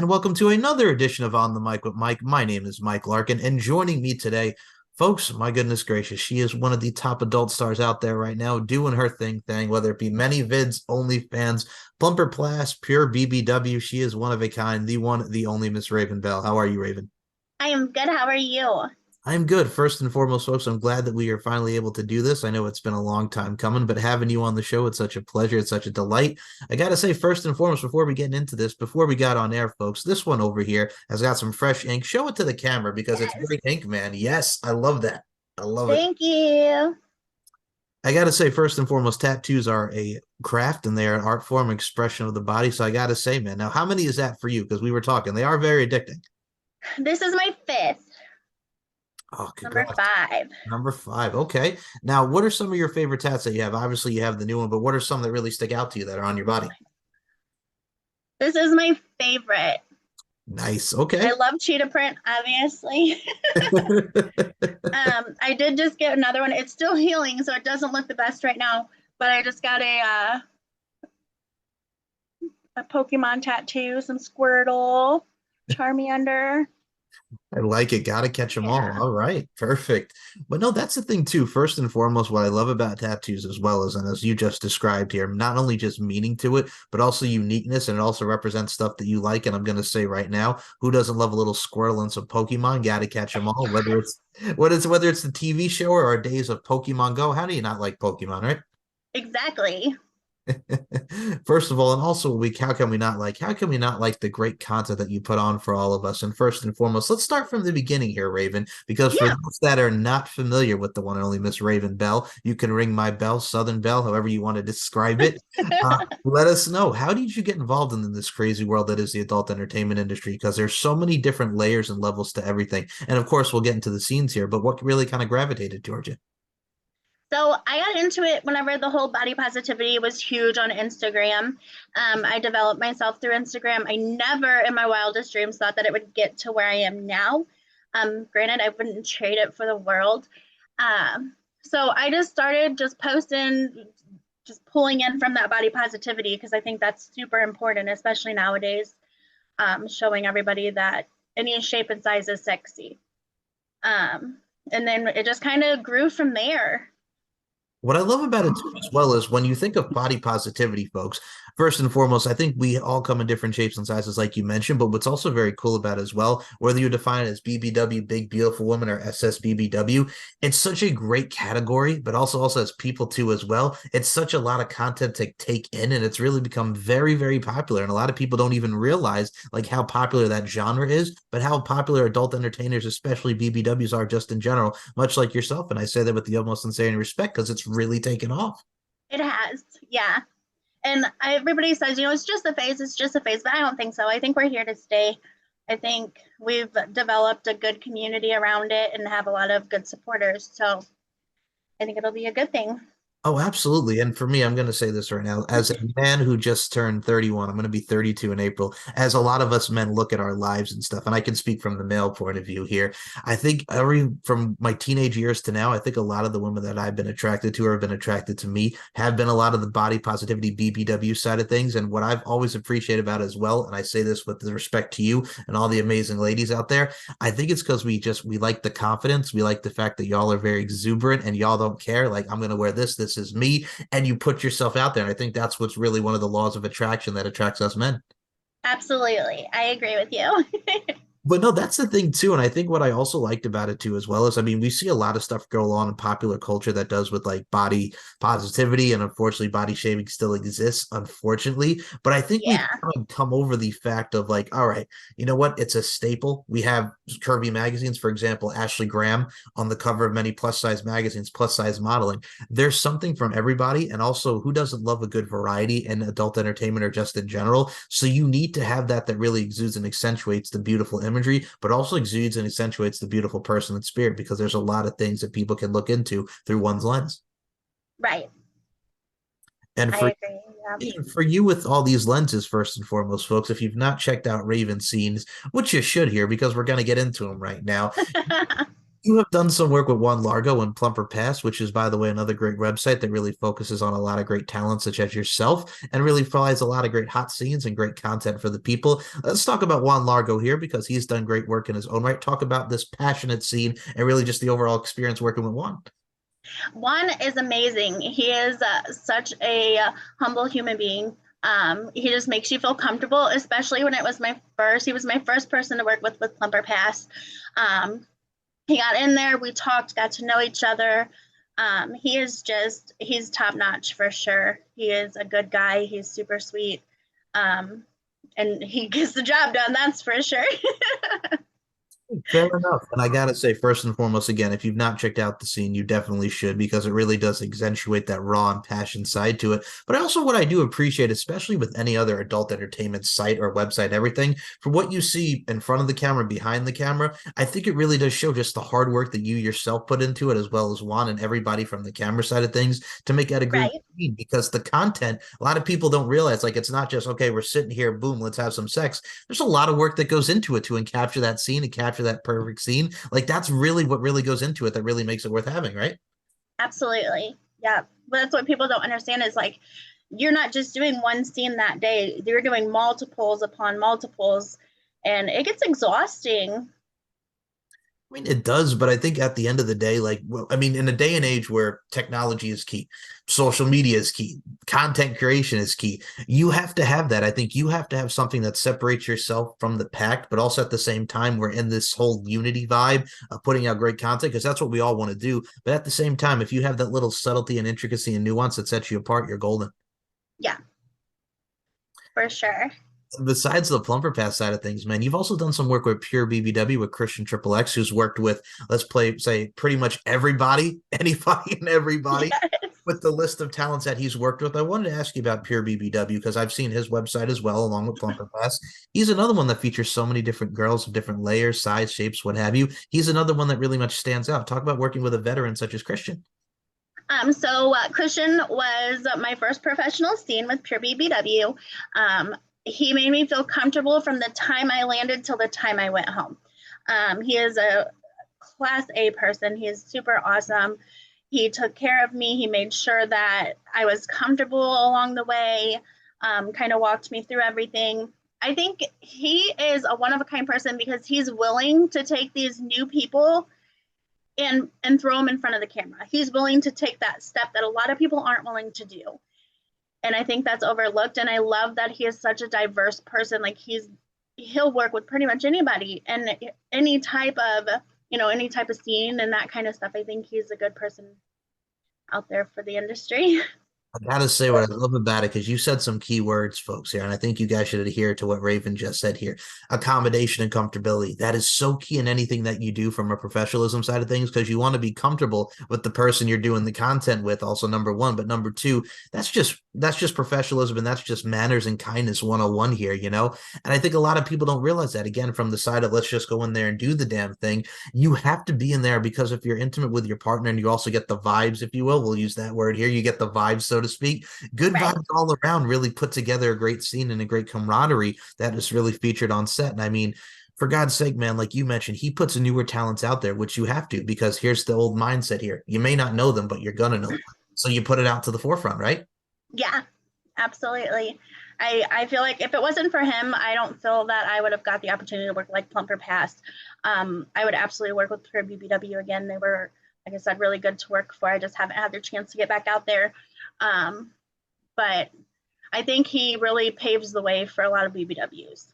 and welcome to another edition of On the Mic with Mike. My name is Mike Larkin, and joining me today, folks, my goodness gracious, she is one of the top adult stars out there right now, doing her thing, whether it be many vids, OnlyFans, Plumper Plus, pure BBW. She is one of a kind, the one, the only Miss Raven Bell. How are you, Raven? I am good. How are you? I'm good. First and foremost, folks, I'm glad that we are finally able to do this. I know it's been a long time coming, but having you on the show, it's such a pleasure. It's such a delight. I got to say, first and foremost, before we get into this, before we got on air, folks, this one over here has got some fresh ink. Show it to the camera because it's Yes. very ink, man. Yes, I love that. I love it. Thank you. I got to say, first and foremost, tattoos are a craft and they are an art form expression of the body. So I got to say, man, now how many is that for you? Because we were talking, they are very addicting. This is my fifth, Oh, number congrats. five. Number five. Okay. Now, what are some of your favorite tats that you have? Obviously, you have the new one, but what are some that really stick out to you that are on your body? This is my favorite. Nice. I Okay. love cheetah print, obviously. I did just get another one. It's still healing, so it doesn't look the best right now. But I just got a Pokemon tattoo, some Squirtle, Charmander. I like it. Got to catch them all. Yeah. All right. Perfect. But no, that's the thing too. First and foremost, what I love about tattoos as well as, and as you just described here, not only just meaning to it, but also uniqueness. And it also represents stuff that you like. And I'm going to say right now, who doesn't love a little squirrel and some Pokemon? Got to catch them all, whether it's the TV show or our days of Pokemon Go. How do you not like Pokemon, right? Exactly. First of all, and also how can we not like the great content that you put on for all of us? And first and foremost, let's start from the beginning here, Raven, because for Yeah. those that are not familiar with the one and only Miss Raven Bell, you can ring my bell, Southern Belle, however you want to describe it. Let us know, how did you get involved in this crazy world that is the adult entertainment industry? Because there's so many different layers and levels to everything. And of course, we'll get into the scenes here, but what really kind of gravitated towards you? So I got into it whenever the whole body positivity was huge on Instagram. I developed myself through Instagram. I never in my wildest dreams thought that it would get to where I am now. Granted, I wouldn't trade it for the world. So I just started just posting, just pulling in from that body positivity because I think that's super important, especially nowadays, showing everybody that any shape and size is sexy. And then it just kind of grew from there. What I love about it too, as well, is when you think of body positivity, folks, first and foremost, I think we all come in different shapes and sizes, like you mentioned. But what's also very cool about it as well, whether you define it as BBW, big, beautiful woman, or SSBBW, it's such a great category, but also as people too, as well. It's such a lot of content to take in, and it's really become very, very popular. And a lot of people don't even realize like how popular that genre is, but how popular adult entertainers, especially BBWs, are just in general, much like yourself. And I say that with the utmost sincerity and respect because it's really taken off. It has, yeah. And everybody says, it's just a phase, it's just a phase, but I don't think so. I think we're here to stay. I think we've developed a good community around it and have a lot of good supporters. So I think it'll be a good thing. Oh, absolutely. And for me, I'm going to say this right now. As a man who just turned 31, I'm going to be 32 in April. As a lot of us men look at our lives and stuff, and I can speak from the male point of view here. I think from my teenage years to now, I think a lot of the women that I've been attracted to or have been attracted to me have been a lot of the body positivity BBW side of things. And what I've always appreciated about it as well, and I say this with respect to you and all the amazing ladies out there, I think it's because we like the confidence. We like the fact that y'all are very exuberant and y'all don't care. Like, I'm going to wear this is me, and you put yourself out there. And I think that's what's really one of the laws of attraction that attracts us men. Absolutely. I agree with you. But no, that's the thing too. And I think what I also liked about it too, as well, is I mean, we see a lot of stuff go on in popular culture that does with like body positivity. And unfortunately, body shaming still exists, unfortunately. But I think we've Yeah. kind of come over the fact of like, all right, you know what? It's a staple. We have curvy magazines, for example, Ashley Graham on the cover of many plus size magazines, plus size modeling. There's something from everybody. And also, who doesn't love a good variety in adult entertainment or just in general? So you need to have that really exudes and accentuates the beautiful imagery, but also exudes and accentuates the beautiful person and spirit, because there's a lot of things that people can look into through one's lens. Right. And I agree. for you with all these lenses, first and foremost, folks, if you've not checked out Raven scenes, which you should here because we're going to get into them right now, Yeah. You have done some work with Juan Largo and Plumper Pass, which is, by the way, another great website that really focuses on a lot of great talent, such as yourself, and really provides a lot of great hot scenes and great content for the people. Let's talk about Juan Largo here because he's done great work in his own right. Talk about this passionate scene and really just the overall experience working with Juan. Juan is amazing. He is such a humble human being. He just makes you feel comfortable, especially when it was my first. He was my first person to work with Plumper Pass. He got in there, we talked, got to know each other. He's top notch for sure. He is a good guy. He's super sweet. And he gets the job done, that's for sure. Fair enough. And I gotta say, first and foremost, again, if you've not checked out the scene, you definitely should because it really does accentuate that raw and passion side to it. But also what I do appreciate, especially with any other adult entertainment site or website, everything, for what you see in front of the camera, behind the camera, I think it really does show just the hard work that you yourself put into it, as well as Juan and everybody from the camera side of things to make that a great Right. scene. Because the content, a lot of people don't realize, like, it's not just, okay, we're sitting here, boom, let's have some sex. There's a lot of work that goes into it to capture that scene and capture that perfect scene. Like that's really what really goes into it that really makes it worth having, right? Absolutely. Yeah. But that's what people don't understand is like you're not just doing one scene that day, you're doing multiples upon multiples, and it gets exhausting. I mean, it does, but I think at the end of the day, like, well, I mean, in a day and age where technology is key, social media is key, content creation is key, you have to have that. I think you have to have something that separates yourself from the pack, but also at the same time, we're in this whole unity vibe of putting out great content because that's what we all want to do. But at the same time, if you have that little subtlety and intricacy and nuance that sets you apart, you're golden. Yeah, for sure. Besides the Plumper Pass side of things, man, you've also done some work with Pure BBW with Christian Triple X, who's worked with, let's play, say, pretty much everybody, anybody and everybody Yes. with the list of talents that he's worked with. I wanted to ask you about Pure BBW because I've seen his website as well, along with Plumper Pass. He's another one that features so many different girls of different layers, size, shapes, what have you. He's another one that really much stands out. Talk about working with a veteran such as Christian. Christian was my first professional scene with Pure BBW. He made me feel comfortable from the time I landed till the time I went home. He is a class A person. He is super awesome. He took care of me. He made sure that I was comfortable along the way, kind of walked me through everything. I think he is a one of a kind person because he's willing to take these new people and throw them in front of the camera. He's willing to take that step that a lot of people aren't willing to do. And I think that's overlooked. And I love that he is such a diverse person. Like he'll work with pretty much anybody and any type of, any type of scene and that kind of stuff. I think he's a good person out there for the industry. I gotta say what I love about it because you said some key words, folks, here, and I think you guys should adhere to what Raven just said here. Accommodation and comfortability. That is so key in anything that you do from a professionalism side of things because you want to be comfortable with the person you're doing the content with, also number one. But number two, that's just professionalism and that's just manners and kindness 101 here, you know? And I think a lot of people don't realize that again from the side of let's just go in there and do the damn thing. You have to be in there because if you're intimate with your partner and you also get the vibes, if you will, we'll use that word here, you get the vibes, so to speak. Good Right. vibes all around really put together a great scene and a great camaraderie that is really featured on set. And I mean, for God's sake, man, like you mentioned, he puts newer talents out there, which you have to, because here's the old mindset here. You may not know them, but you're gonna know them. So you put it out to the forefront, right? Yeah, absolutely. I feel like if it wasn't for him, I don't feel that I would have got the opportunity to work like Plumper Pass. I would absolutely work with Pure BBW again. They were, like I said, really good to work for. I just haven't had their chance to get back out there. But I think he really paves the way for a lot of BBWs.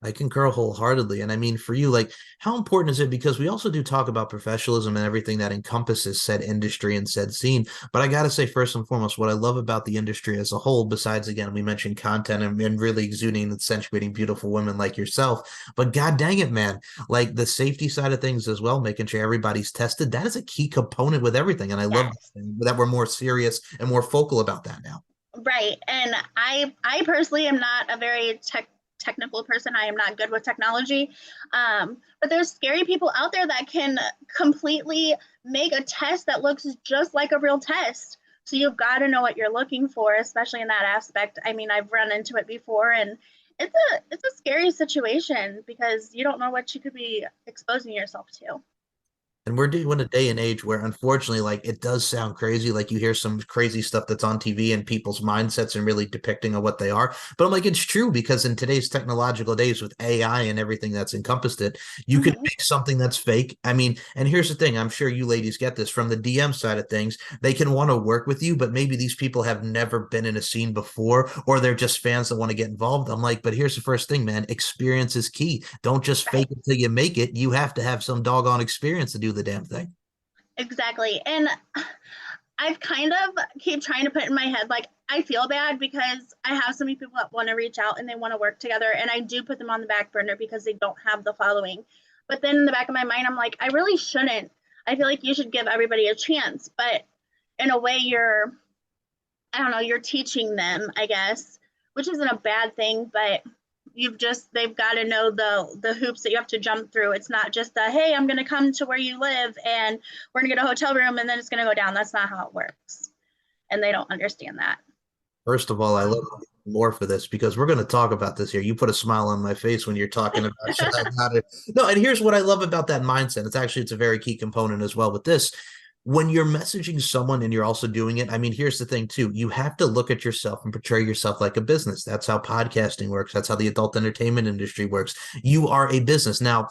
I concur wholeheartedly. And I mean, for you, like, how important is it? Because we also do talk about professionalism and everything that encompasses said industry and said scene. But I got to say, first and foremost, what I love about the industry as a whole, besides, again, we mentioned content and really exuding and accentuating beautiful women like yourself. But God dang it, man, like the safety side of things as well, making sure everybody's tested. That is a key component with everything. And I love Yes. that we're more serious and more focal about that now. Right. And I personally am not a very technical person. I am not good with technology. But there's scary people out there that can completely make a test that looks just like a real test. So you've got to know what you're looking for, especially in that aspect. I mean, I've run into it before and it's a scary situation because you don't know what you could be exposing yourself to. And we're doing a day and age where, unfortunately, like it does sound crazy. Like you hear some crazy stuff that's on TV and people's mindsets and really depicting of what they are. But I'm like, it's true because in today's technological days with AI and everything that's encompassed it, you could Hmm. make something that's fake. I mean, and here's the thing, I'm sure you ladies get this from the DM side of things. They can want to work with you, but maybe these people have never been in a scene before, or they're just fans that want to get involved. I'm like, but here's the first thing, man. Experience is key. Don't just Right. fake it till you make it. You have to have some doggone experience to do the damn thing. Exactly. And I've kind of keep trying to put in my head, like, I feel bad because I have so many people that want to reach out and they want to work together. And I do put them on the back burner because they don't have the following. But then in the back of my mind, I'm like, I really shouldn't. I feel like you should give everybody a chance. But in a way, I don't know, you're teaching them, I guess, which isn't a bad thing, but they've got to know the hoops that you have to jump through. It's not just a, hey, I'm going to come to where you live and we're going to get a hotel room and then it's going to go down. That's not how it works. And they don't understand that. First of all, I love more for this because we're going to talk about this here. You put a smile on my face when you're talking about shit about it. No, and here's what I love about that mindset. It's a very key component as well with this. When you're messaging someone and you're also doing it, I mean, here's the thing too. You have to look at yourself and portray yourself like a business. That's how podcasting works. That's how the adult entertainment industry works. You are a business. Now,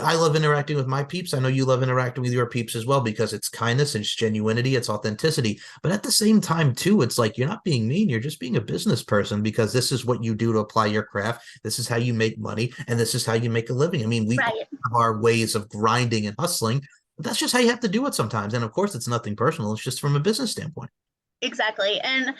I love interacting with my peeps. I know you love interacting with your peeps as well because it's kindness, it's genuinity, it's authenticity. But at the same time, too, it's like you're not being mean. You're just being a business person because this is what you do to apply your craft. This is how you make money, and this is how you make a living. I mean, we all Right. have our ways of grinding and hustling. But that's just how you have to do it sometimes. And of course, it's nothing personal. It's just from a business standpoint. Exactly. And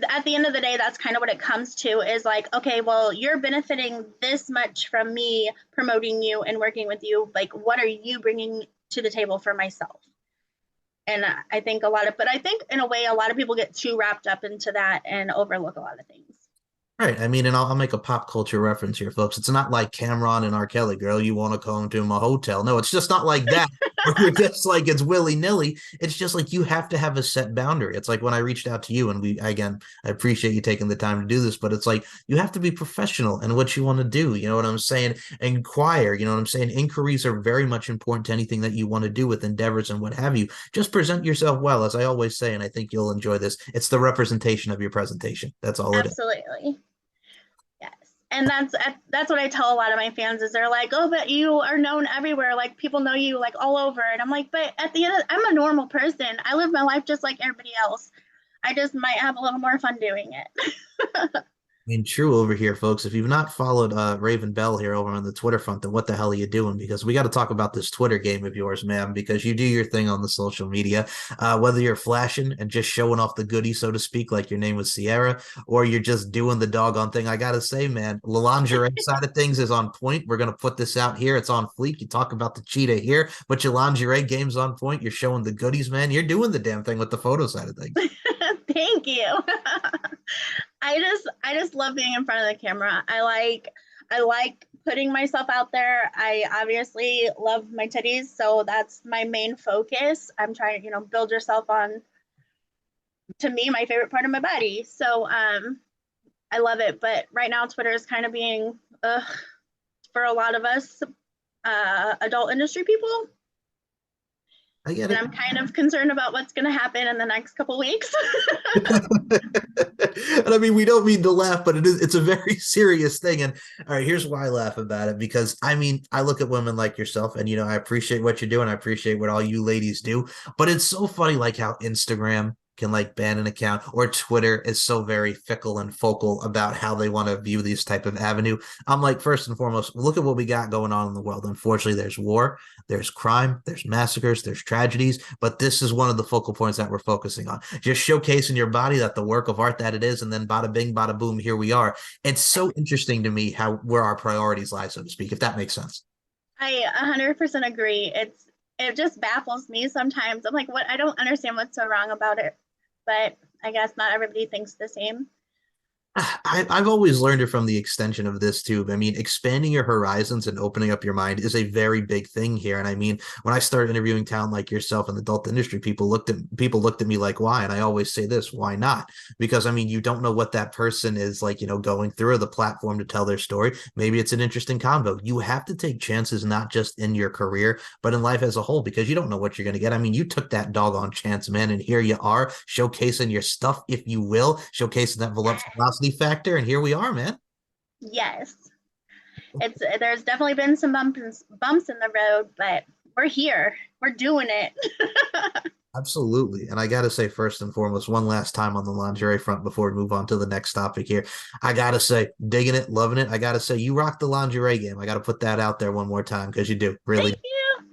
at the end of the day, that's kind of what it comes to is like, okay, well, you're benefiting this much from me promoting you and working with you. Like, what are you bringing to the table for myself? And I think but I think in a way, a lot of people get too wrapped up into that and overlook a lot of things. Right. I mean, and I'll make a pop culture reference here, folks. It's not like Cameron and R. Kelly, girl, you want to come to my hotel. No, it's just not like that. Where you're just like it's willy nilly. It's just like you have to have a set boundary. It's like when I reached out to you, and again, I appreciate you taking the time to do this, but it's like you have to be professional in what you want to do. You know what I'm saying? Inquire. You know what I'm saying? Inquiries are very much important to anything that you want to do with endeavors and what have you. Just present yourself well, as I always say, and I think you'll enjoy this. It's the representation of your presentation. That's all it is. Absolutely. Yes. And that's what I tell a lot of my fans is they're like, oh, but you are known everywhere. Like people know you like all over. And I'm like, but at the end, I'm a normal person. I live my life just like everybody else. I just might have a little more fun doing it. I mean, true over here, folks. If you've not followed Raven Bell here over on the Twitter front, then what the hell are you doing? Because we got to talk about this Twitter game of yours, ma'am, because you do your thing on the social media. Whether you're flashing and just showing off the goodie, so to speak, like your name was Sierra, or you're just doing the doggone thing, I got to say, man, the lingerie side of things is on point. We're going to put this out here. It's on fleek. You talk about the cheetah here, but your lingerie game's on point. You're showing the goodies, man. You're doing the damn thing with the photo side of things. Thank you. I just love being in front of the camera. I like putting myself out there. I obviously love my titties, so that's my main focus. I'm trying to, build yourself on, to me, my favorite part of my body. So I love it. But right now Twitter is kind of being for a lot of us adult industry people. I get And it. I'm kind of concerned about what's going to happen in the next couple weeks. And I mean, we don't mean to laugh, but it's a very serious thing. And all right, here's why I laugh about it because I mean, I look at women like yourself and I appreciate what you're doing. I appreciate what all you ladies do, but it's so funny like how Instagram can like ban an account or Twitter is so very fickle and focal about how they want to view these type of avenue. I'm like, first and foremost, look at what we got going on in the world. Unfortunately, there's war, there's crime, there's massacres, there's tragedies, but this is one of the focal points that we're focusing on. Just showcasing your body, that the work of art that it is, and then bada bing, bada boom, here we are. It's so interesting to me how where our priorities lie, so to speak, if that makes sense. I 100% agree. It just baffles me sometimes. I'm like, what? I don't understand what's so wrong about it, but I guess not everybody thinks the same. I've always learned it from the extension of this too. I mean, expanding your horizons and opening up your mind is a very big thing here. And I mean, when I started interviewing talent like yourself in the adult industry, people looked at me like, why? And I always say this, why not? Because I mean, you don't know what that person is like, going through, or the platform to tell their story. Maybe it's an interesting convo. You have to take chances, not just in your career, but in life as a whole, because you don't know what you're going to get. I mean, you took that doggone chance, man, and here you are showcasing your stuff, if you will, showcasing that voluptuosity factor, and here we are, man. Yes, there's definitely been some bumps in the road, but we're here. We're doing it. Absolutely. And I got to say, first and foremost, one last time on the lingerie front before we move on to the next topic here. I got to say, digging it, loving it. I got to say, you rock the lingerie game. I got to put that out there one more time because you do. Really. Thank you.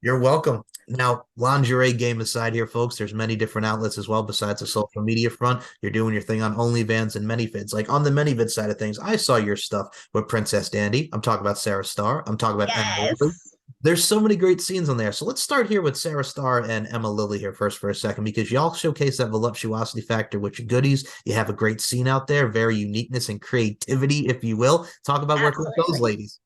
You're welcome. Now, lingerie game aside here, folks, there's many different outlets as well besides the social media front. You're doing your thing on OnlyFans and ManyVids. Like on the ManyVid side of things, I saw your stuff with Princess Dandy. I'm talking about Sarah Starr. I'm talking about Emma Lily. Yes. There's so many great scenes on there. So let's start here with Sarah Starr and Emma Lily here first for a second, because y'all showcase that voluptuosity factor with your goodies. You have a great scene out there, very uniqueness and creativity, if you will. Talk about working with those Absolutely. ladies.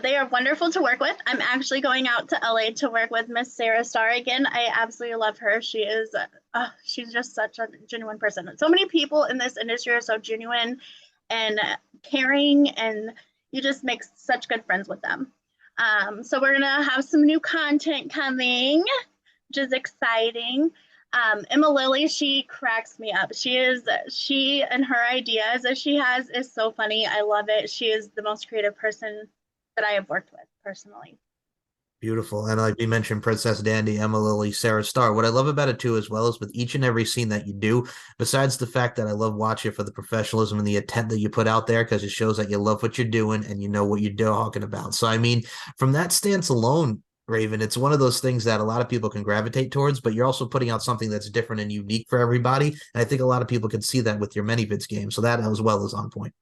They are wonderful to work with. I'm actually going out to LA to work with Miss Sarah Starr again. I absolutely love her. She's just such a genuine person. So many people in this industry are so genuine and caring, and you just make such good friends with them. So we're gonna have some new content coming, which is exciting. Emma Lily, she cracks me up. She and her ideas that she has is so funny. I love it. She is the most creative person that I have worked with personally. Beautiful. And like you mentioned, Princess Dandy, Emma Lily, Sarah Starr. What I love about it too, as well as with each and every scene that you do, besides the fact that I love watching it for the professionalism and the intent that you put out there, because it shows that you love what you're doing and you know what you're talking about. So, I mean, from that stance alone, Raven, it's one of those things that a lot of people can gravitate towards, but you're also putting out something that's different and unique for everybody. And I think a lot of people can see that with your ManyVids game. So that as well is on point.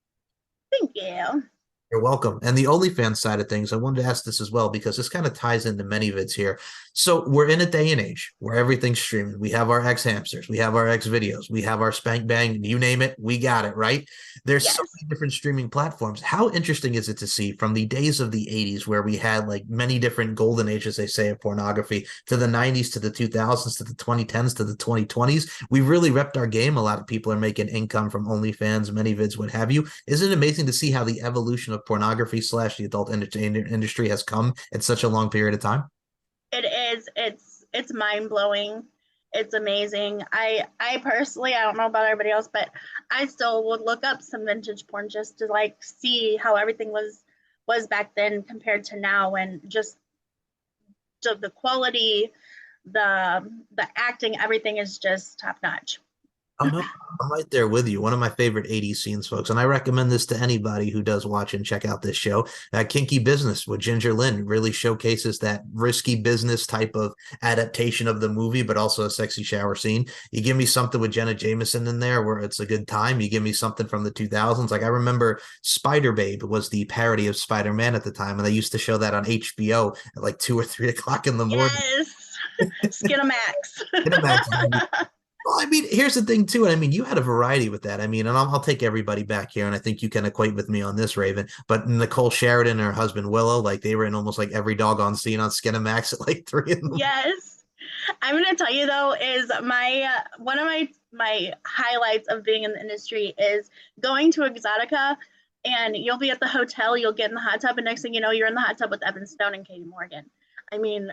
Thank you. You're welcome. And the OnlyFans side of things, I wanted to ask this as well because this kind of ties into many vids here. So we're in a day and age where everything's streaming. We have our X hamsters, we have our X videos, we have our Spank Bang, you name it, we got it, right? There's so Yes. many different streaming platforms. How interesting is it to see from the days of the 80s where we had like many different golden ages, they say, of pornography, to the 90s, to the 2000s, to the 2010s, to the 2020s? We really repped our game. A lot of people are making income from OnlyFans, many vids, what have you. Isn't it amazing to see how the evolution of pornography slash the adult industry has come in such a long period of time? It is. It's mind blowing. It's amazing. I personally, I don't know about everybody else, but I still would look up some vintage porn just to like see how everything was back then compared to now, and just the quality, the acting, everything is just top notch. Oh no, I'm right there with you. One of my favorite 80s scenes, folks, and I recommend this to anybody who does watch and check out this show. Kinky Business with Ginger Lynn really showcases that risky business type of adaptation of the movie, but also a sexy shower scene. You give me something with Jenna Jameson in there where it's a good time. You give me something from the 2000s. Like I remember Spider Babe was the parody of Spider Man at the time, and they used to show that on HBO at like 2 or 3 o'clock in the morning. Yes. Skinamax. Baby. Well, I mean, here's the thing too. And I mean, you had a variety with that. I mean, and I'll take everybody back here, and I think you can equate with me on this, Raven. But Nicole Sheridan and her husband Willow, like they were in almost like every doggone scene on Skinamax at like 3 in the. Yes. I'm gonna tell you though, is my one of my highlights of being in the industry is going to Exxxotica, and you'll be at the hotel, you'll get in the hot tub, and next thing you know, you're in the hot tub with Evan Stone and Katie Morgan. I mean,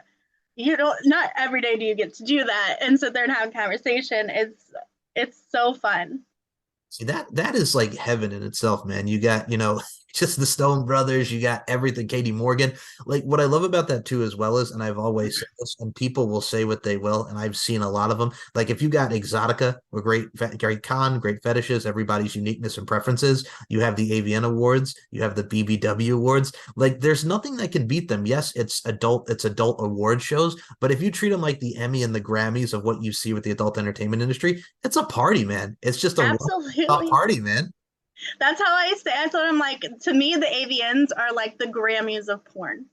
you don't, not every day do you get to do that and sit there and have a conversation. It's so fun. See, that is like heaven in itself, man. You got, just the Stone Brothers, you got everything, Katie Morgan. Like what I love about that too, as well as, and I've always said this, and people will say what they will, and I've seen a lot of them. Like if you got Exxxotica, with great con, great fetishes, everybody's uniqueness and preferences. You have the AVN Awards, you have the BBW Awards. Like there's nothing that can beat them. Yes, it's adult award shows, but if you treat them like the Emmy and the Grammys of what you see with the adult entertainment industry, it's a party, man. It's just a Absolutely. party, man. That's how I say. That's what I'm like. To me, the AVNs are like the Grammys of porn.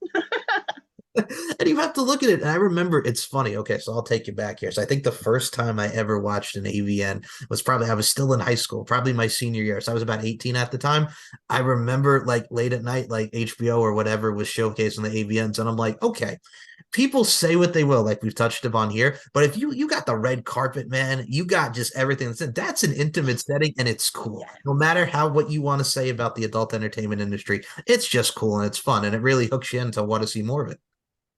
And you have to look at it. And I remember it's funny. Okay, so I'll take you back here. So I think the first time I ever watched an AVN was probably I was still in high school, probably my senior year. So I was about 18 at the time. I remember like late at night, like HBO or whatever was showcasing the AVNs, and I'm like, okay, people say what they will, like we've touched upon here. But if you got the red carpet, man, you got just everything that's an intimate setting, and it's cool. Yes. No matter how what you want to say about the adult entertainment industry, it's just cool and it's fun, and it really hooks you in to want to see more of it.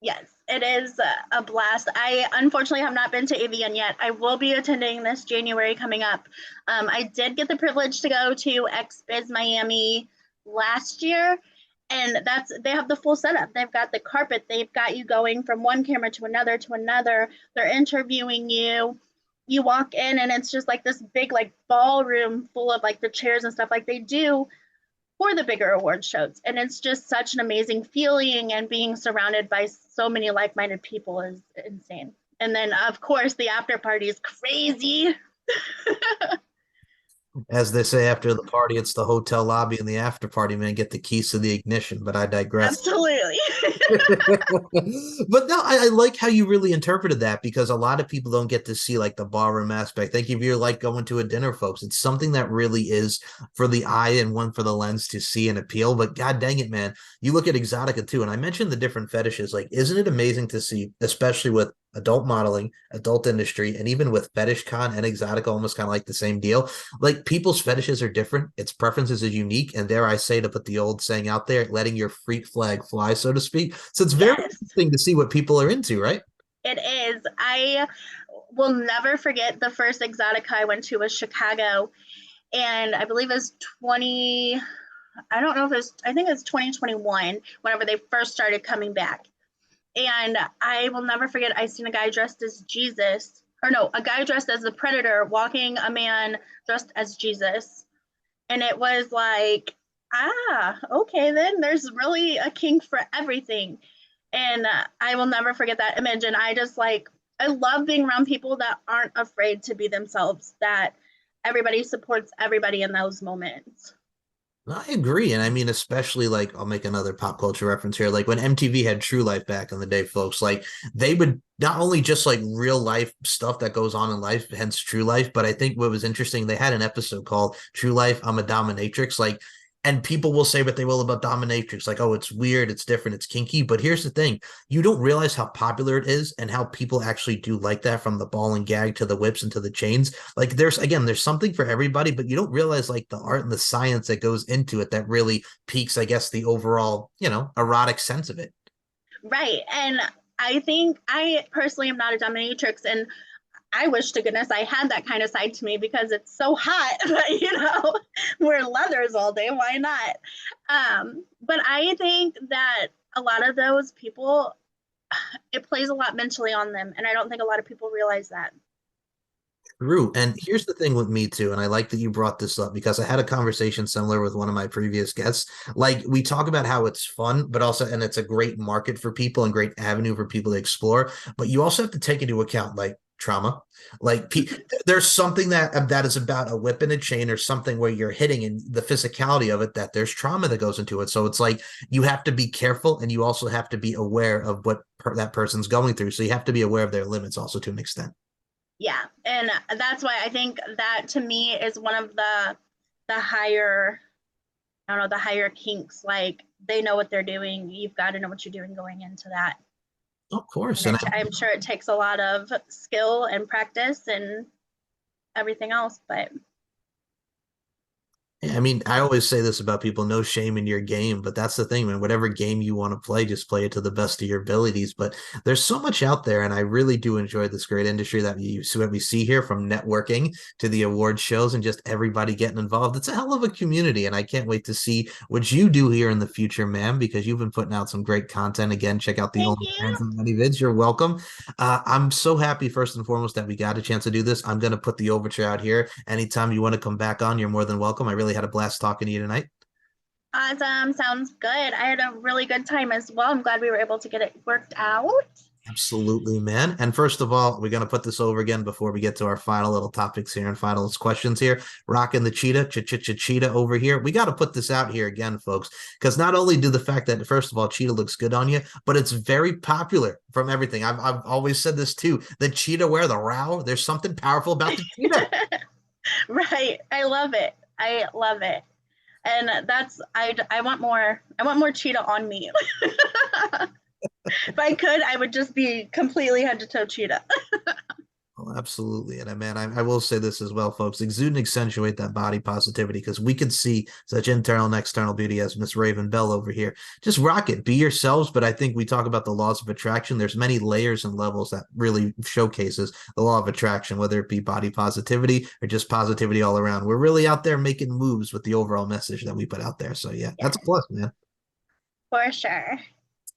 Yes, it is a blast. I unfortunately have not been to AVN yet. I will be attending this January coming up. I did get the privilege to go to XBiz Miami last year, and that's they have the full setup. They've got the carpet. They've got you going from one camera to another to another. They're interviewing you. You walk in, and it's just like this big like ballroom full of like the chairs and stuff like they do for the bigger award shows. And it's just such an amazing feeling, and being surrounded by so many like-minded people is insane. And then of course the after party is crazy. As they say, after the party, it's the hotel lobby and the after party, man. Get the keys to the ignition, but I digress. Absolutely. But no, I like how you really interpreted that because a lot of people don't get to see like the ballroom aspect. Think if you're like going to a dinner, folks, it's something that really is for the eye and one for the lens to see and appeal. But god dang it, man, you look at Exxxotica too, and I mentioned the different fetishes. Like, isn't it amazing to see, especially with adult modeling, adult industry, and even with Fetish Con and Exxxotica, almost kind of like the same deal. Like people's fetishes are different, its preferences are unique, and dare I say, to put the old saying out there, letting your freak flag fly, so to speak. So it's very Yes, interesting to see what people are into, right? it is. I will never forget the first Exotica I went to was Chicago, and I believe it was 20, I don't know if it was, I think it was 2021 whenever they first started coming back. And I will never forget, I seen a guy dressed as Jesus, or no, a guy dressed as the Predator walking a man dressed as Jesus. And it was like, okay, then there's really a kink for everything. And I will never forget that image. And I just like, I love being around people that aren't afraid to be themselves, that everybody supports everybody in those moments. I agree. And I mean, especially like, I'll make another pop culture reference here. Like when MTV had True Life back in the day, folks, like they would not only just like real life stuff that goes on in life, hence True Life, but I think what was interesting, they had an episode called True Life, I'm a Dominatrix. Like, and people will say what they will about dominatrix, like, oh, it's weird, it's different, it's kinky. But here's the thing, you don't realize how popular it is and how people actually do like that, from the ball and gag to the whips and to the chains. Like there's something for everybody, but you don't realize like the art and the science that goes into it that really piques, I guess, the overall, erotic sense of it. Right. And I think I personally am not a dominatrix, and I wish to goodness I had that kind of side to me because it's so hot. But wear leathers all day. Why not? But I think that a lot of those people, it plays a lot mentally on them, and I don't think a lot of people realize that. True. And here's the thing with me too, and I like that you brought this up because I had a conversation similar with one of my previous guests. Like we talk about how it's fun, but also, and it's a great market for people and great avenue for people to explore. But you also have to take into account like trauma. Like there's something that is about a whip and a chain or something where you're hitting, and the physicality of it, that there's trauma that goes into it. So it's like you have to be careful, and you also have to be aware of what that person's going through. So you have to be aware of their limits also to an extent. Yeah, and that's why I think that to me is one of the higher, I don't know, the higher kinks. Like they know what they're doing. You've got to know what you're doing going into that. Of course. And And I'm sure it takes a lot of skill and practice and everything else, but I mean, I always say this about people, no shame in your game, but that's the thing, man. Whatever game you want to play, just play it to the best of your abilities. But there's so much out there, and I really do enjoy this great industry that we see here, from networking to the award shows and just everybody getting involved. It's a hell of a community, and I can't wait to see what you do here in the future, ma'am, because you've been putting out some great content. Again, check out the thank OnlyFans you. and many vids. You're welcome. I'm so happy, first and foremost, that we got a chance to do this. I'm going to put the overture out here. Anytime you want to come back on, you're more than welcome. I really had a blast talking to you tonight. Awesome. Sounds good. I had a really good time as well. I'm glad we were able to get it worked out. Absolutely, man. And first of all, we're going to put this over again before we get to our final little topics here and final questions here. Rocking the cheetah, cheetah over here. We got to put this out here again, folks, because not only do the fact that, first of all, cheetah looks good on you, but it's very popular from everything. I've always said this too. The cheetah wear, the row, there's something powerful about the cheetah. Right. I love it. I love it. And I want more cheetah on me. If I could, I would just be completely head to toe cheetah. Oh, absolutely. And man, I will say this as well, folks. Exude and accentuate that body positivity because we can see such internal and external beauty as Miss Raven Belle over here. Just rock it, be yourselves. But I think we talk about the laws of attraction. There's many layers and levels that really showcases the law of attraction, whether it be body positivity or just positivity all around. We're really out there making moves with the overall message that we put out there. So yeah, Yeah, that's a plus, man. for sure.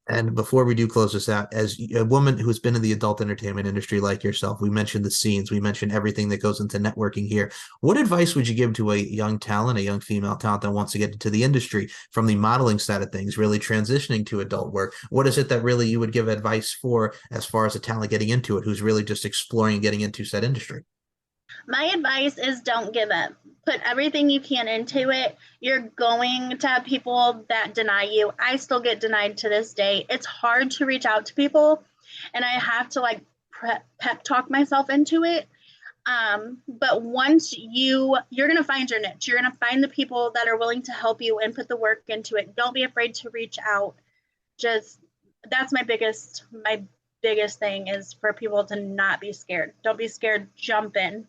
And before we do close this out, as a woman who's been in the adult entertainment industry like yourself, we mentioned the scenes, we mentioned everything that goes into networking here. What advice would you give to a young talent, a young female talent that wants to get into the industry from the modeling side of things, really transitioning to adult work? What is it that really you would give advice for as far as a talent getting into it, who's really just exploring and getting into said industry? My advice is don't give up. Put everything you can into it. You're going to have people that deny you. I still get denied to this day. It's hard to reach out to people, and I have to like pep talk myself into it. But once you're gonna find your niche. You're gonna find the people that are willing to help you and put the work into it. Don't be afraid to reach out. Just that's my biggest thing is for people to not be scared. Don't be scared. Jump in.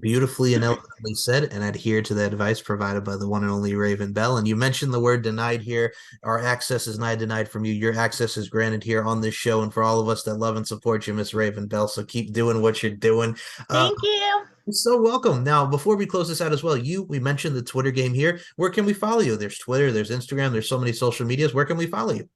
Beautifully and eloquently said, and adhere to the advice provided by the one and only Raven Belle. And you mentioned the word denied here. Our access is not denied from you. Your access is granted here on this show, and for all of us that love and support you, Miss Raven Belle. So keep doing what you're doing. Thank you. You're so welcome. Now, before we close this out as well, we mentioned the Twitter game here. Where can we follow you? There's Twitter, there's Instagram, there's so many social medias. Where can we follow you?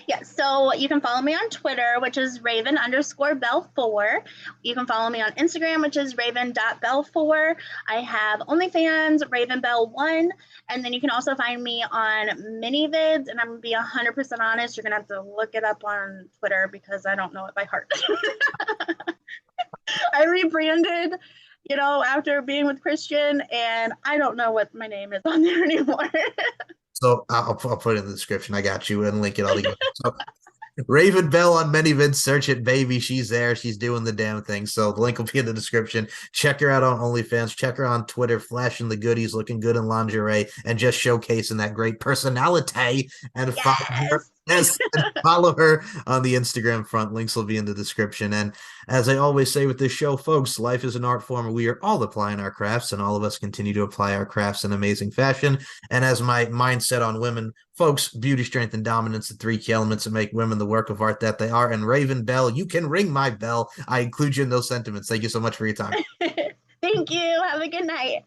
Yeah, so you can follow me on Twitter, which is Raven_Belle4. You can follow me on Instagram, which is Raven.Belle4. I have OnlyFans, RavenBelle1, and then you can also find me on MiniVids. And I'm gonna be 100% honest, you're gonna have to look it up on Twitter because I don't know it by heart. I rebranded, after being with Christian, and I don't know what my name is on there anymore. So I'll put it in the description. I got you and link it all together. So Raven Belle on ManyVids. Search it, baby. She's there. She's doing the damn thing. So the link will be in the description. Check her out on OnlyFans. Check her on Twitter, flashing the goodies, looking good in lingerie, and just showcasing that great personality. And follow her. Yes. Yes, and follow her on the Instagram front. Links will be in the description. And as I always say with this show, folks, life is an art form, and we are all applying our crafts, and all of us continue to apply our crafts in amazing fashion. And as my mindset on women, folks, beauty, strength, and dominance, the three key elements that make women the work of art that they are. And Raven Belle, you can ring my bell. I include you in those sentiments. Thank you so much for your time. Thank you. Have a good night.